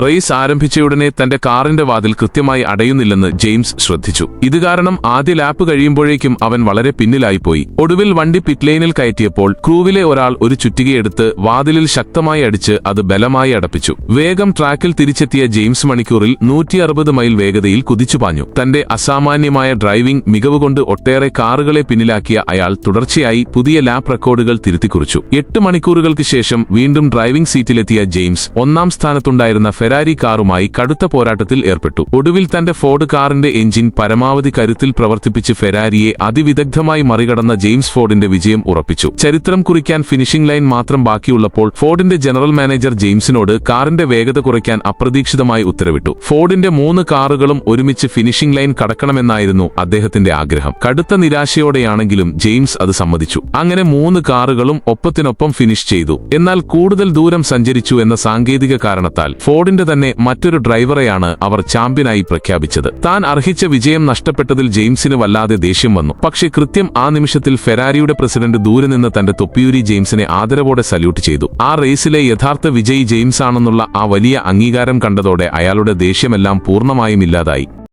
Raise ആരംഭിച്ചയുടനെ തന്റെ കാറിന്റെ വാതിൽ കൃത്യമായി അടയുന്നില്ലെന്ന് ജെയിംസ് ശ്രദ്ധിച്ചു. ഇത് കാരണം ആദ്യ ലാപ്പ് കഴിയുമ്പോഴേക്കും അവൻ വളരെ പിന്നിലായിപ്പോയി. ഒടുവിൽ വണ്ടി പിറ്റ്ലെയിനിൽ കയറ്റിയപ്പോൾ ക്രൂവിലെ ഒരാൾ ഒരു ചുറ്റികയെടുത്ത് വാതിലിൽ ശക്തമായി അടിച്ച് അത് ബലമായി അടപ്പിച്ചു. വേഗം ട്രാക്കിൽ തിരിച്ചെത്തിയ ജെയിംസ് മണിക്കൂറിൽ 160 മൈൽ വേഗതയിൽ കുതിച്ചുപാഞ്ഞു. തന്റെ അസാമാന്യമായ ഡ്രൈവിംഗ് മികവുകൊണ്ട് ഒട്ടേറെ കാറുകളെ പിന്നിലാക്കിയ അയാൾ തുടർച്ചയായി പുതിയ ലാപ്പ് റെക്കോർഡുകൾ തിരുത്തിക്കുറിച്ചു. 8 മണിക്കൂറുകൾക്ക് ശേഷം വീണ്ടും ഡ്രൈവിംഗ് സീറ്റിലെത്തിയ ജെയിംസ് ഒന്നാം സ്ഥാനത്തുണ്ടായിരുന്ന ഫെരാരി കാറുമായി കടുത്ത പോരാട്ടത്തിൽ ഏർപ്പെട്ടു. ഒടുവിൽ തന്റെ ഫോർഡ് കാറിന്റെ എഞ്ചിൻ പരമാവധി കരുത്തിൽ പ്രവർത്തിപ്പിച്ച് ഫെരാരിയെ അതിവിദഗ്ധമായി മറികടന്ന ജെയിംസ് ഫോർഡിന്റെ വിജയം ഉറപ്പിച്ചു. ചരിത്രം കുറിക്കാൻ ഫിനിഷിംഗ് ലൈൻ മാത്രം ബാക്കിയുള്ളപ്പോൾ ഫോർഡിന്റെ ജനറൽ മാനേജർ ജെയിംസിനോട് കാറിന്റെ വേഗത കുറയ്ക്കാൻ അപ്രതീക്ഷിതമായി ഉത്തരവിട്ടു. ഫോർഡിന്റെ 3 കാറുകളും ഒരുമിച്ച് ഫിനിഷിംഗ് ലൈൻ കടക്കണമെന്നായിരുന്നു അദ്ദേഹത്തിന്റെ ആഗ്രഹം. കടുത്ത നിരാശയോടെയാണെങ്കിലും ജെയിംസ് അത് സമ്മതിച്ചു. അങ്ങനെ 3 കാറുകളും ഒപ്പത്തിനൊപ്പം ഫിനിഷ് ചെയ്തു. എന്നാൽ കൂടുതൽ ദൂരം സഞ്ചരിച്ചു എന്ന സാങ്കേതിക കാരണത്താൽ ഫോർഡിന്റെ തന്നെ മറ്റൊരു ഡ്രൈവറെയാണ് അവർ ചാമ്പ്യനായി പ്രഖ്യാപിച്ചത്. താൻ അർഹിച്ച വിജയം നഷ്ടപ്പെട്ടതിൽ ജെയിംസിന് വല്ലാതെ ദേഷ്യം വന്നു. പക്ഷേ കൃത്യം ആ നിമിഷത്തിൽ ഫെരാരിയുടെ പ്രസിഡന്റ് ദൂരെ നിന്ന് തന്റെ തൊപ്പിയൂരി ജെയിംസിനെ ആദരവോടെ സല്യൂട്ട് ചെയ്തു. ആ റേസിലെ യഥാർത്ഥ വിജയി ജെയിംസ് ആണെന്നുള്ള ആ വലിയ അംഗീകാരം കണ്ടതോടെ അയാളുടെ ദേഷ്യമെല്ലാം പൂർണ്ണമായും ഇല്ലാതായി.